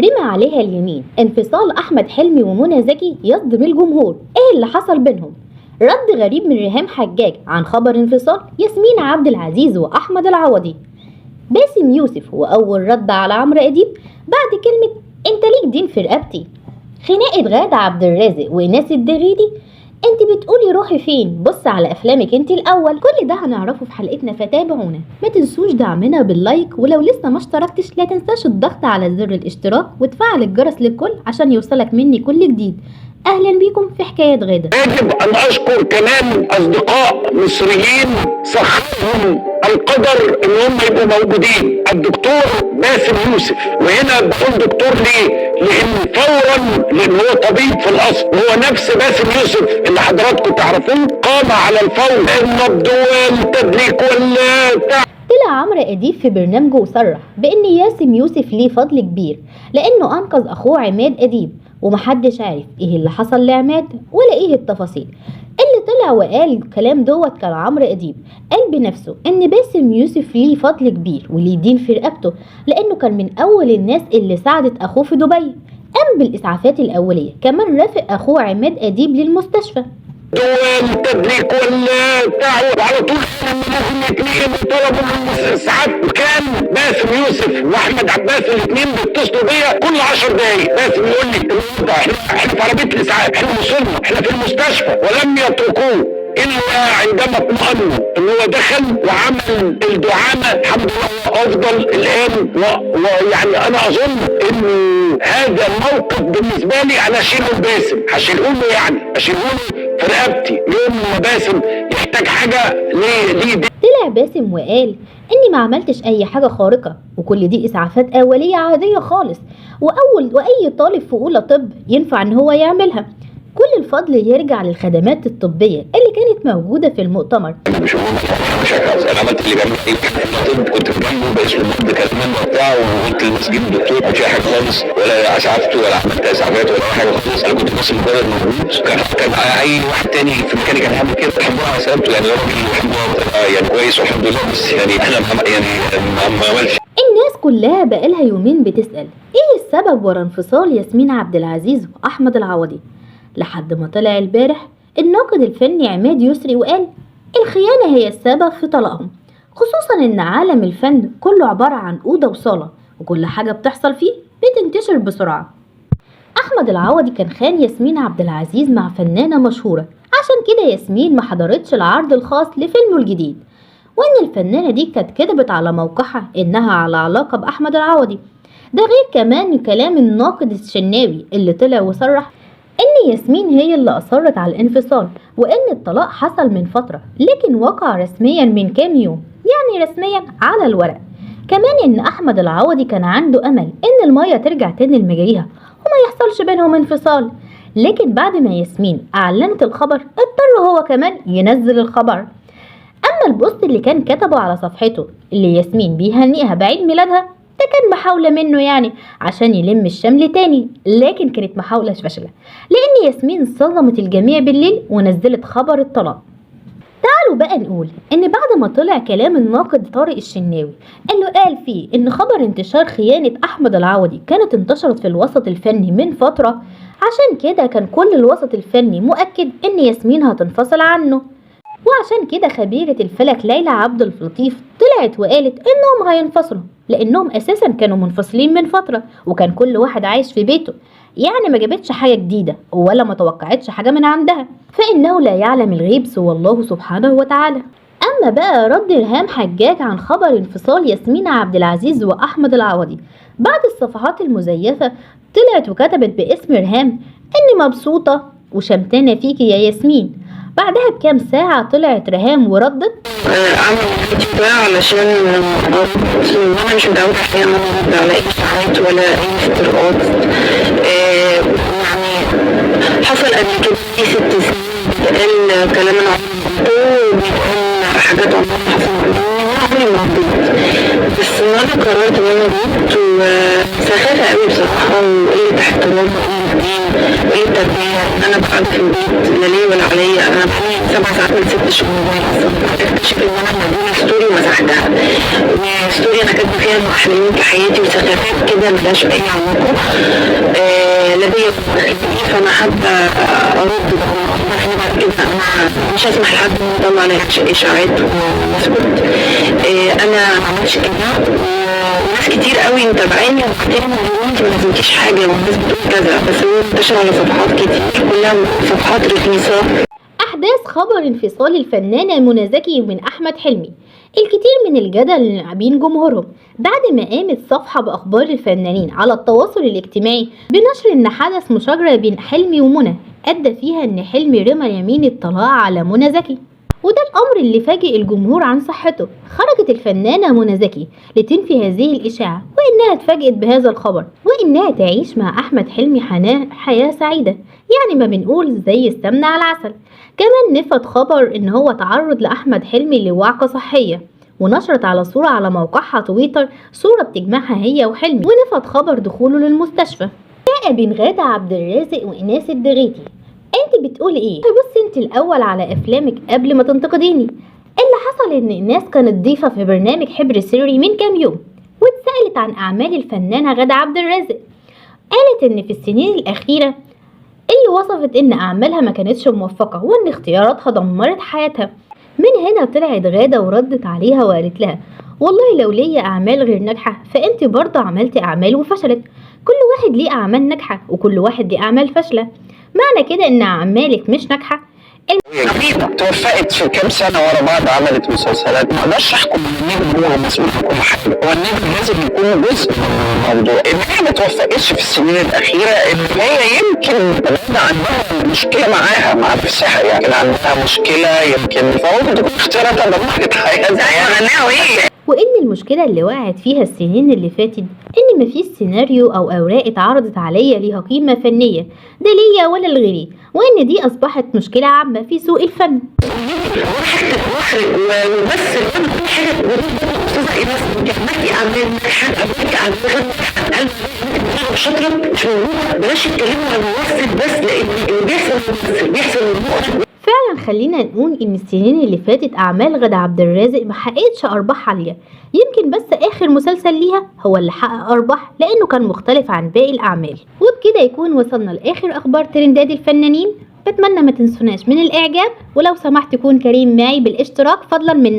رمى عليها اليمين. انفصال أحمد حلمي ومنى زكي يصدم الجمهور، ايه اللي حصل بينهم؟ رد غريب من ريهام حجاج عن خبر انفصال ياسمين عبد العزيز وأحمد العوضي. باسم يوسف وأول رد على عمرو أديب بعد كلمة انت ليك دين في رقبتي. خناقة غادة عبد الرازق وإيناس الدغيدي، انت بتقولي روحي فين؟ بص على افلامك انت الاول. كل ده هنعرفه في حلقتنا، فتابعونا. ما تنسوش دعمنا باللايك، ولو لسه ما اشتركتش لا تنساش الضغط على زر الاشتراك وتفعل الجرس للكل عشان يوصلك مني كل جديد. اهلا بيكم في حكاية غادة. يجب ان اشكر كمان اصدقاء مصريين سخرهم القدر ان هم يبقوا موجودين، الدكتور باسم يوسف. وهنا بقول دكتور ليه؟ لان هو طبيب في الاصل، وهو نفس باسم يوسف اللي حضراتكم تعرفوه قام على الفور النبض والتدليك والبتاع. طلع عمرو أديب في برنامجه وصرح بأن ياسم يوسف ليه فضل كبير لأنه أنقذ أخوه عماد أديب، ومحدش عارف إيه اللي حصل لعماد ولا إيه التفاصيل. اللي طلع وقال الكلام دوت كان عمرو أديب، قال بنفسه إن باسم يوسف ليه فضل كبير وليه دين في رقبته لأنه كان من أول الناس اللي ساعدت أخوه في دبي، قام بالإسعافات الأولية، كمان رافق أخوه عماد أديب للمستشفى. والتدليك والبتاع على طول لازم الاثنين طلبوا من ساعات. كان باسم يوسف واحمد عباس الاثنين بيتصلوا بيا كل 10 دقايق. باسم يقول لي احنا في عربيه الاسعاف، احنا وصلنا، احنا في المستشفى، ولم يتركوه الا عندما اطمئنوا ان هو دخل وعمل الدعامه. الحمد لله افضل الان. ويعني انا اظن ان هذا الموقف بالنسبه لي انا اشيله لباسم، هشيله في رقبتي يوم ما باسم يحتاج حاجه ليه. طلع باسم وقال اني ما عملتش اي حاجه خارقه، وكل دي اسعافات اوليه عاديه خالص، واي طالب في اولى طب ينفع ان هو يعملها. كل الفضل يرجع للخدمات الطبيه اللي كانت موجوده في المؤتمر. مش انا عملت اللي بعمله ايه؟ كنت في جنبه باسم كلمان وبتاع، وقلت للمسجد الدكتور مش حاجه خالص، ولا اسعفته ولا عملت اسعافات ولا حاجه خالص. انا كنت بس مجرد موجود. كان اي واحد تاني في مكاني كان هيعمل كده. الحمد لله على سلامته، يعني راجل الحمد لله يعني كويس والحمد لله. بس يعني احنا ما عملش. الناس كلها بقالها يومين بتسال ايه السبب ورا انفصال ياسمين عبد العزيز واحمد العوضي، لحد ما طلع البارح الناقد الفني عماد يسري وقال الخيانة هي السبب في طلاقهم، خصوصا ان عالم الفن كله عبارة عن أوضة وصالة، وكل حاجة بتحصل فيه بتنتشر بسرعة. أحمد العوضي كان خان ياسمين عبد العزيز مع فنانة مشهورة، عشان كده ياسمين ما حضرتش العرض الخاص لفيلمه الجديد، وان الفنانة دي كانت كتبت على موقعها انها على علاقة بأحمد العوضي. ده غير كمان كلام الناقد الشناوي اللي طلع وصرح ان ياسمين هي اللي اصرت على الانفصال، وان الطلاق حصل من فترة لكن وقع رسميا من كام يوم، يعني رسميا على الورق. كمان ان احمد العوضي كان عنده امل ان المية ترجع تاني لمجاريها وما يحصلش بينهم انفصال، لكن بعد ما ياسمين اعلنت الخبر اضطر هو كمان ينزل الخبر. اما البوست اللي كان كتبه على صفحته اللي ياسمين بيهنئها بعيد ميلادها، ده كان محاولة منه يعني عشان يلم الشمل تاني، لكن كانت محاولة فاشلة لأن ياسمين صدمت الجميع بالليل ونزلت خبر الطلاق. تعالوا بقى نقول إن بعد ما طلع كلام الناقد طارق الشناوي اللي قال فيه إن خبر انتشار خيانة أحمد العوضي كانت انتشرت في الوسط الفني من فترة، عشان كده كان كل الوسط الفني مؤكد إن ياسمين هتنفصل عنه، وعشان كده خبيرة الفلك ليلى عبد اللطيف طلعت وقالت إنهم هينفصلوا لأنهم أساسا كانوا منفصلين من فترة وكان كل واحد عايش في بيته، يعني ما جابتش حاجة جديدة ولا ما توقعتش حاجة من عندها، فإنه لا يعلم الغيب سوى الله سبحانه وتعالى. أما بقى رد ريهام حجاج عن خبر انفصال ياسمين عبد العزيز وأحمد العوضي، بعد الصفحات المزيفة طلعت وكتبت باسم ريهام إني مبسوطة وشمتانة فيكي يا ياسمين. بعدها بكام ساعة طلعت ريهام وردت عمل الفيديو ده علشان انا مش متعودة احيانا ارد على اي اشاعات ولا اي افتراءات. يعني حصل قبل كده في 6 سنين بيتقال كلام العمر وبيتقال حاجات عمرها حصلت عمري ما رديت، بس النهارده قررت ان انا رديت وسخافة قوي بصراحة وقلة احترام اللي هم ايه التربيه، ان انا بقعد في البيت لا ليا ولا عليا. انا بقالي 7 ساعات من 6 شهور موبايل اصلا. اكتشف ان انا مدينه ستوري ومسحتها، وستوري انا كاتبه فيها انه احلامي في حياتي وسخافات كده ملهاش اي علاقه لا بيا ولا بيه. فانا حابه ارد بعد كده. انا مش هسمح لحد انه يطلع عليا اشاعات واسكت. انا ما عملتش كده، وناس كتير قوي متابعاني وبتكلم ان انت ما لازمكيش حاجه والناس بتقول كذا، بس هو منتشر على صفحات كتير كلها صفحات رخيصه. أحداث خبر انفصال الفنانة منى زكي من أحمد حلمي. الكثير من الجدل بين جمهورهم بعد ما قامت صفحة بأخبار الفنانين على التواصل الاجتماعي بنشر إن حدث مشاجرة بين حلمي ومنى أدى فيها إن حلمي رمى يمين الطلاق على منى زكي، وده الأمر اللي فاجئ الجمهور عن صحته. خرجت الفنانة منى زكي لتنفي هذه الإشاعة، وإنها اتفاجئت بهذا الخبر، وإنها تعيش مع أحمد حلمي حياة سعيدة، يعني ما بنقول زي السمنة على العسل. كمان نفت خبر إن هو تعرض لأحمد حلمي لوعكة صحية، ونشرت على صورة على موقعها تويتر صورة بتجمعها هي وحلمي، ونفت خبر دخوله للمستشفى. بقى بين غادة عبد الرازق وإيناس الدغيتي. انت بتقولي ايه؟ بصي انت الاول على افلامك قبل ما تنتقديني. اللي حصل ان الناس كانت ضيفة في برنامج حبر سري من كام يوم، واتسألت عن اعمال الفنانة غادة عبد الرازق. قالت ان في السنين الاخيرة اللي وصفت ان اعمالها ما كانتش موفقة، وان اختياراتها دمرت حياتها. من هنا طلعت غادة وردت عليها وقالت لها والله لو ليا اعمال غير ناجحة فانت برضه عملتي اعمال وفشلت. كل واحد ليه اعمال ناجحة وكل واحد ليه اعمال فاشلة. معنى كده ان اعمالك مش ناجحة. حبيبة توفقت في كام سنة ورا بعض عملت مسلسلات. ما اقدرش احكم ان النجم هو مسؤول عن كل حاجة، هو النجم لازم يكون جزء من الموضوع. ان هي ما توفقتش في السنين الأخيرة ان هي يمكن عندها مشكلة معاها مع نفسها، يعني عندها مشكلة يمكن، فممكن تكون اختياراتها دمرت حياتها. وإن المشكلة اللي وقعت فيها السنين اللي فاتت إن مفيش سيناريو أو أوراق اتعرضت عليا ليها قيمة فنية ده ليا ولا لغيري، وإن دي أصبحت مشكلة عامة في سوق الفن. مخرج وممثل كل حاجه استاذه ايناس عملتي اعمال ناجحه، عملتي اعمال شاطره مش موجوده. بلاش تتكلموا عن الممثل بس، لان اللي بيحصل للممثل بيحصل للمخرج. فعلا خلينا نقول ان السنين اللي فاتت اعمال غادة عبد الرازق ما حققتش ارباح عاليه، يمكن بس اخر مسلسل ليها هو اللي حقق ارباح لانه كان مختلف عن باقي الاعمال. وبكده يكون وصلنا لاخر اخبار ترندات الفنانين. بتمنى ما تنسوناش من الاعجاب، ولو سمحت كون كريم معي بالاشتراك فضلا منك.